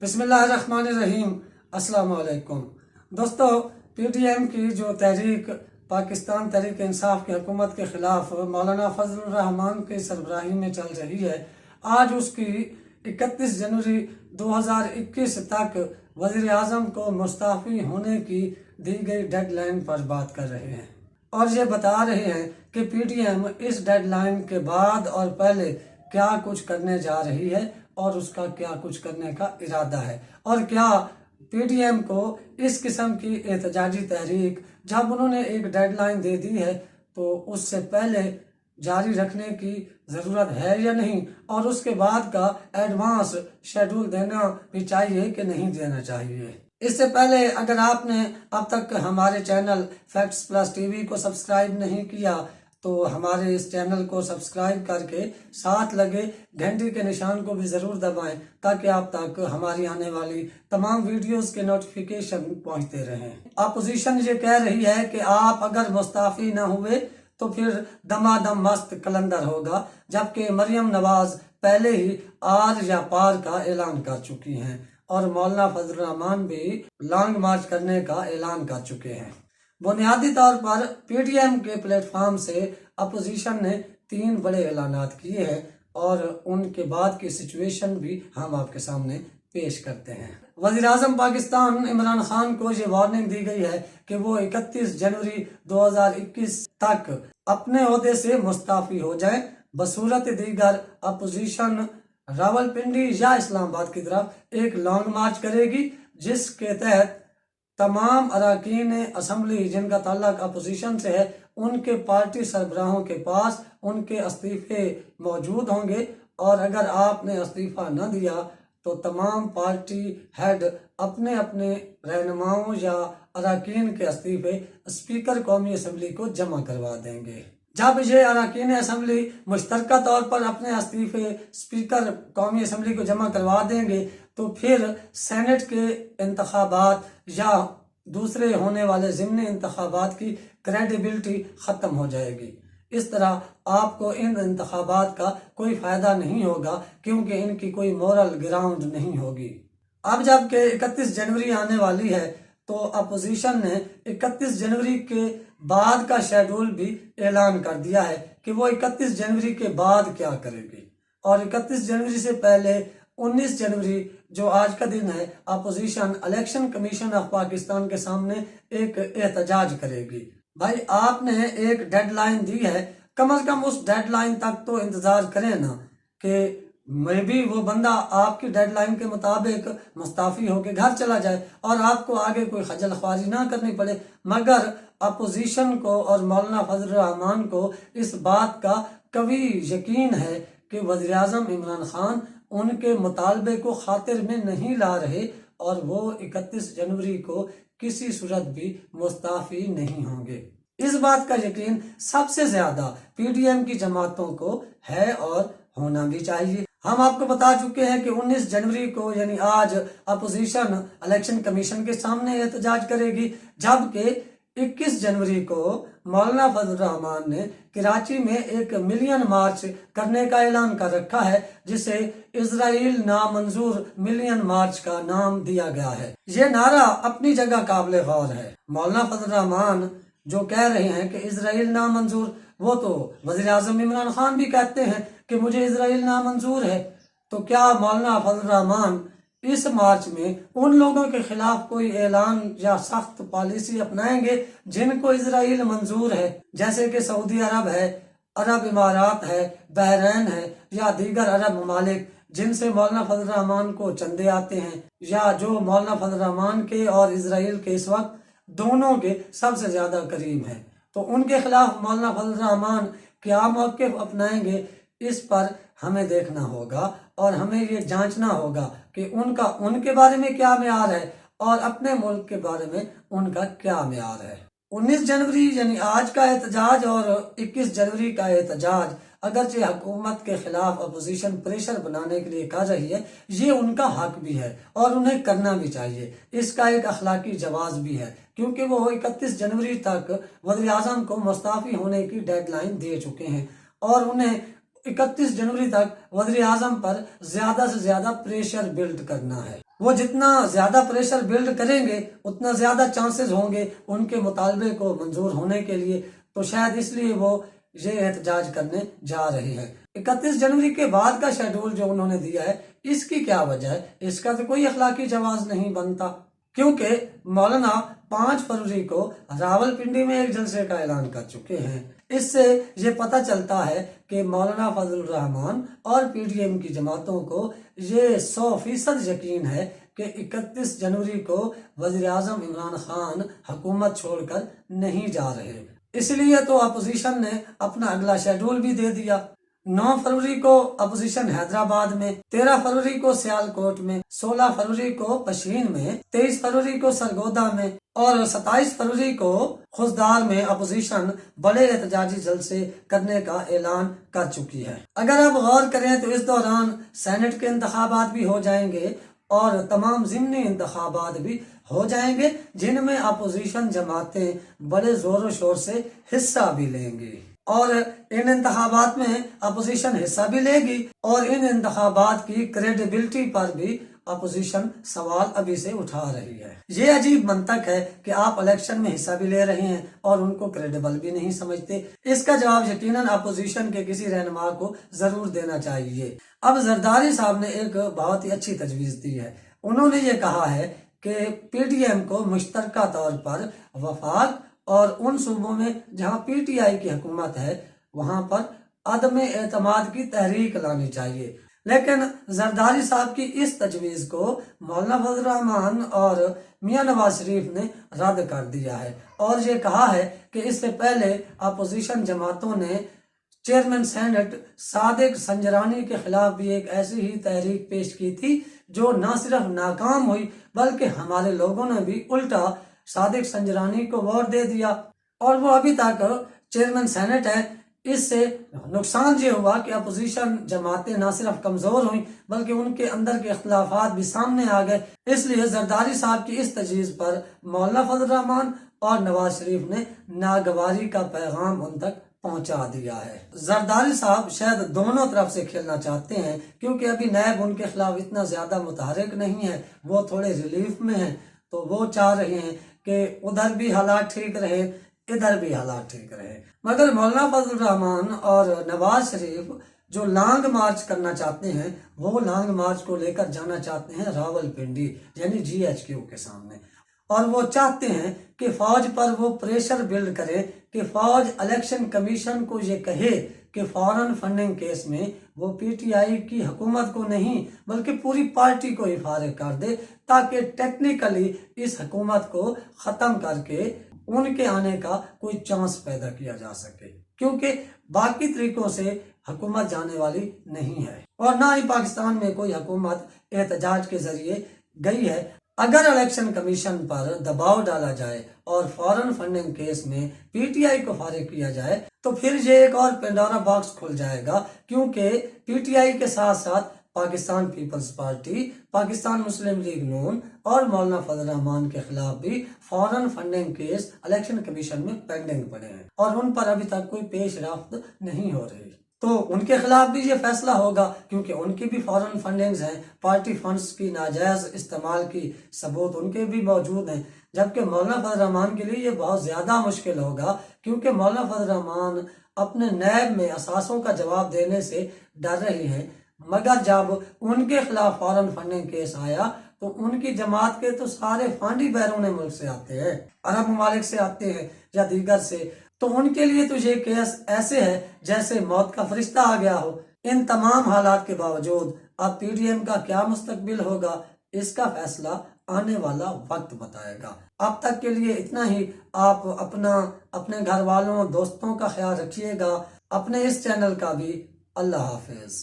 बिस्मिल्लाहिर्रहमानिर्रहीम। अस्सलाम वालेकुम दोस्तों, PTM की जो तहरीक पाकिस्तान तहरीक इंसाफ की हुकूमत के ख़िलाफ़ मौलाना फजलुर रहमान की सरबराही में चल रही है, आज उसकी 31 जनवरी 2021 तक वज़ीर आज़म को मुस्तफ़ी होने की दी गई डेडलाइन पर बात कर रहे हैं और ये बता रहे हैं कि PTM इस डेडलाइन के बाद और पहले क्या कुछ करने जा रही है और उसका क्या कुछ करने का इरादा है, और क्या PTM को इस किस्म की एहतजाजी तहरीक जब उन्होंने एक डेडलाइन दे दी है तो उससे पहले जारी रखने की ज़रूरत है या नहीं, और उसके बाद का एडवांस शेड्यूल देना भी चाहिए कि नहीं देना चाहिए। इससे पहले अगर आपने अब तक हमारे चैनल फैक्ट्स प्लस टीवी को सब्सक्राइब नहीं किया तो हमारे इस चैनल को सब्सक्राइब करके साथ लगे घंटी के निशान को भी ज़रूर दबाएं ताकि आप तक हमारी आने वाली तमाम वीडियोस के नोटिफिकेशन पहुंचते रहें। अपोजिशन ये कह रही है कि आप अगर मुस्तफ़ी न हुए तो फिर दमादम मस्त कलंदर होगा, जबकि मरियम नवाज पहले ही आर या पार का ऐलान कर चुकी हैं और मौलाना फजलुर रहमान भी लॉन्ग मार्च करने का ऐलान कर चुके हैं। बुनियादी तौर पर PTM के प्लेटफॉर्म से अपोजिशन ने 3 बड़े ऐलानात किए हैं और उनके बाद की सिचुएशन भी हम आपके सामने पेश करते हैं। वज़ीर आज़म पाकिस्तान इमरान खान को ये वार्निंग दी गई है कि वो 31 जनवरी 2021 तक अपने ओहदे से मुस्तफ़ी हो जाएं, बसूरत दीगर अपोजिशन रावलपिंडी या इस्लामाबाद की तरफ एक लॉन्ग मार्च करेगी, जिसके तहत तमाम अरकान असम्बली जिनका ताल्लुक अपोजिशन से है उनके पार्टी सरबराहों के पास उनके इस्तीफे मौजूद होंगे, और अगर आपने इस्तीफा न दिया तो तमाम पार्टी हेड अपने अपने रहनुमाओं या अरकान के इस्तीफे स्पीकर कौमी असम्बली को जमा करवा देंगे। जब ये अरकान असम्बली मुश्तरका तौर पर अपने इस्तीफे स्पीकर कौमी असम्बली को जमा करवा देंगे तो फिर सेनेट के इंतखाबात या दूसरे होने वाले ज़िमनी इंतखाबात की क्रेडिबिलिटी ख़त्म हो जाएगी। इस तरह आपको इन इंतखाबात का कोई फ़ायदा नहीं होगा क्योंकि इनकी कोई मोरल ग्राउंड नहीं होगी। अब जबकि 31 जनवरी आने वाली है तो अपोजिशन ने 31 जनवरी के बाद का शेड्यूल भी ऐलान कर दिया है कि वो 31 जनवरी के बाद क्या करेगी, और 31 जनवरी से पहले 19 जनवरी जो आज का दिन है opposition election commission of Pakistan के सामने एक एहतजाज करेगी। भाई आपने एक डेडलाइन दी है, कम से कम उस डेडलाइन तक तो इंतज़ार करें ना कि मैं भी वो बंदा आपकी डेडलाइन के मुताबिक मुस्तफ़ी होकर घर चला जाए और आपको आगे कोई खजल ख्वारी ना करनी पड़े। मगर अपोजिशन को और मौलाना फजलुर रहमान को इस बात का कभी यकीन है कि वज़ीर आज़म इमरान खान उनके मुतालबे को खातिर में नहीं ला रहे और वो 31 जनवरी को किसी सूरत भी मुस्तफ़ी नहीं होंगे। इस बात का यकीन सबसे ज़्यादा PTM की जमातों को है और होना भी चाहिए। हम आपको बता चुके हैं कि 19 जनवरी को यानी आज अपोजिशन इलेक्शन कमीशन के सामने एहतजाज करेगी, जबकि 21 जनवरी को मौलाना फजलुर रहमान ने कराची में एक मिलियन मार्च करने का ऐलान कर रखा है, जिसे इजराइल नामंजूर मिलियन मार्च का नाम दिया गया है। ये नारा अपनी जगह काबिल गौर है। मौलाना फजलुर रहमान जो कह रहे हैं कि इजराइल नामंजूर, वो तो वज़ीर आज़म इमरान खान भी कहते हैं कि मुझे इजराइल नामंजूर है, तो क्या मौलाना फजलुर रहमान इस मार्च में उन लोगों के खिलाफ कोई ऐलान या सख्त पॉलिसी अपनाएंगे जिनको इजराइल मंजूर है, जैसे कि सऊदी अरब है, अरब इमारात है, बहरीन है या दीगर अरब ममालिक जिनसे मौलाना फजलुर रहमान को चंदे आते हैं, या जो मौलाना फजलुर रहमान के और इजराइल के इस वक्त दोनों के सबसे ज़्यादा करीब हैं, तो उनके खिलाफ मौलाना फजलुर रहमान क्या मौक़िफ़ अपनाएंगे, इस पर हमें देखना होगा और हमें ये जांचना होगा कि उनका उनके बारे में क्या म्यार है और अपने मुल्क के बारे में उनका क्या म्यार है। 19 जनवरी यानी आज का एहतजाज और 21 जनवरी का एहतजाज अगरचे हुकूमत के खिलाफ अपोजिशन प्रेशर बनाने के लिए कर रही है, ये उनका हक भी है और उन्हें करना भी चाहिए। इसका एक अखलाकी जवाज़ भी है क्योंकि वो 31 जनवरी तक वज़ीर आज़म को मुस्तफ़ी होने की डेडलाइन दे चुके हैं और उन्हें 31 जनवरी तक वज़ीर आज़म पर ज्यादा से ज्यादा प्रेशर बिल्ड करना है। वो जितना ज्यादा प्रेशर बिल्ड करेंगे उतना ज्यादा चांसेस होंगे उनके मुतालबे को मंजूर होने के लिए। तो शायद इसलिए वो ये एहतजाज करने जा रहे हैं। 31 जनवरी के बाद का शेड्यूल जो उन्होंने दिया है, इसकी क्या वजह है? इसका तो कोई अखलाकी जवाब नहीं बनता, क्योंकि मौलाना 5 फरवरी को रावलपिंडी में एक जलसे का ऐलान कर चुके हैं। इससे ये पता चलता है कि मौलाना फजलुर रहमान और PDM की जमातों को ये 100% यकीन है कि 31 जनवरी को वज़ीर आज़म इमरान खान हुकूमत छोड़कर नहीं जा रहे। इसलिए तो अपोजिशन ने अपना अगला शेड्यूल भी दे दिया। 9 फरवरी को अपोजिशन हैदराबाद में, 13 फरवरी को सियालकोट में, 16 फरवरी को पशीन में, 23 फरवरी को सरगोदा में और 27 फरवरी को खुशदार में अपोजिशन बड़े एहतजाजी जलसे करने का ऐलान कर चुकी है। अगर आप गौर करें तो इस दौरान सेनेट के इंतखाबात भी हो जाएंगे और तमाम ज़िमनी इंतखाबात भी हो जाएंगे, जिनमें अपोजिशन जमातें बड़े जोरों शोर से हिस्सा भी लेंगी और इन इंतखाबात में अपोजिशन हिस्सा भी लेगी और इन इंतखाबात की क्रेडिबिलिटी पर भी अपोजिशन सवाल अभी से उठा रही है। ये अजीब मंतक है कि आप इलेक्शन में हिस्सा भी ले रहे हैं और उनको क्रेडिबल भी नहीं समझते। इसका जवाब यकीनन अपोजिशन के किसी रहनुमा को जरूर देना चाहिए। अब जरदारी साहब ने एक बहुत ही अच्छी तजवीज़ दी है। उन्होंने ये कहा है कि PDM को मुश्तरका तौर पर वफाक और उन सूबों में जहाँ PTI की हुकूमत है वहाँ पर अदम एतमाद की तहरीक लानी चाहिए। लेकिन जरदारी साहब की इस तजवीज़ को मौलाना फजल रहमान और मियां नवाज शरीफ ने रद्द कर दिया है और ये कहा है कि इससे पहले अपोजिशन जमातों ने चेयरमैन सेनेट सादिक संजरानी के खिलाफ भी एक ऐसी ही तहरीक पेश की थी जो न सिर्फ नाकाम हुई बल्कि हमारे लोगों ने भी उल्टा सादिक संजरानी को वोट दे दिया और वो अभी तक चेयरमैन सेनेट है। इससे नुकसान ये हुआ कि अपोजिशन जमातें न सिर्फ कमजोर हुई बल्कि उनके अंदर के इख्तलाफात भी सामने आ गए। इसलिए जरदारी साहब की इस तजवीज़ पर मौलाना फजल रहमान और नवाज शरीफ ने नागवारी का पैगाम उन तक पहुंचा दिया है। जरदारी साहब शायद दोनों तरफ से खेलना चाहते हैं, क्योंकि अभी नैब उनके खिलाफ इतना ज्यादा मुतहरिक नहीं है, वो थोड़े रिलीफ में हैं, तो वो चाह रहे हैं कि उधर भी हालात ठीक रहे, इधर भी हालात ठीक रहे। मगर मौलाना फजल रहमान और नवाज शरीफ जो लॉन्ग मार्च करना चाहते हैं वो लॉन्ग मार्च को लेकर जाना चाहते हैं रावलपिंडी यानी GHQ के सामने, और वो चाहते हैं कि फौज पर वो प्रेशर बिल्ड करे कि फौज इलेक्शन कमीशन को ये कहे कि फॉरेन फंडिंग केस में वो PTI की हुकूमत को नहीं बल्कि पूरी पार्टी को ही फारिग कर दे, ताकि टेक्निकली इस हुकूमत को ख़त्म करके उनके आने का कोई चांस पैदा किया जा सके, क्योंकि बाकी तरीकों से हुकूमत जाने वाली नहीं है और ना ही पाकिस्तान में कोई हुकूमत एहतजाज के जरिए गई है। अगर इलेक्शन कमीशन पर दबाव डाला जाए और फॉरेन फंडिंग केस में PTI को फारिग किया जाए तो फिर ये एक और पेंडोरा बॉक्स खुल जाएगा, क्योंकि PTI के साथ साथ पाकिस्तान पीपल्स पार्टी, पाकिस्तान मुस्लिम लीग नून और मौलाना फजल रहमान के खिलाफ भी foreign funding case election commission में पेंडिंग पड़े हैं और उन पर अभी तक कोई पेश रफ्त नहीं हो रही। तो उनके खिलाफ भी ये फैसला होगा, क्योंकि उनकी भी फॉरेन फंडिंग्स हैं, पार्टी फंड्स की नाजायज इस्तेमाल की सबूत उनके भी मौजूद हैं। जबकि मौलाना फजल रहमान के लिए ये बहुत ज्यादा मुश्किल होगा, क्योंकि मौलाना फजल रहमान अपने नैब में असासों का जवाब देने से डर रहे हैं, मगर जब उनके खिलाफ फॉरेन फंडिंग केस आया तो उनकी जमात के तो सारे फंड ही बैरून मुल्क से आते हैं, अरब ममालिक से आते हैं या दीगर से, तो उनके लिए तो ये केस ऐसे है जैसे मौत का फरिश्ता आ गया हो। इन तमाम हालात के बावजूद अब PDM का क्या मुस्तकबिल होगा, इसका फैसला आने वाला वक्त बताएगा। अब तक के लिए इतना ही। आप अपने घर वालों दोस्तों का ख्याल रखिएगा, अपने इस चैनल का भी। अल्लाह हाफिज।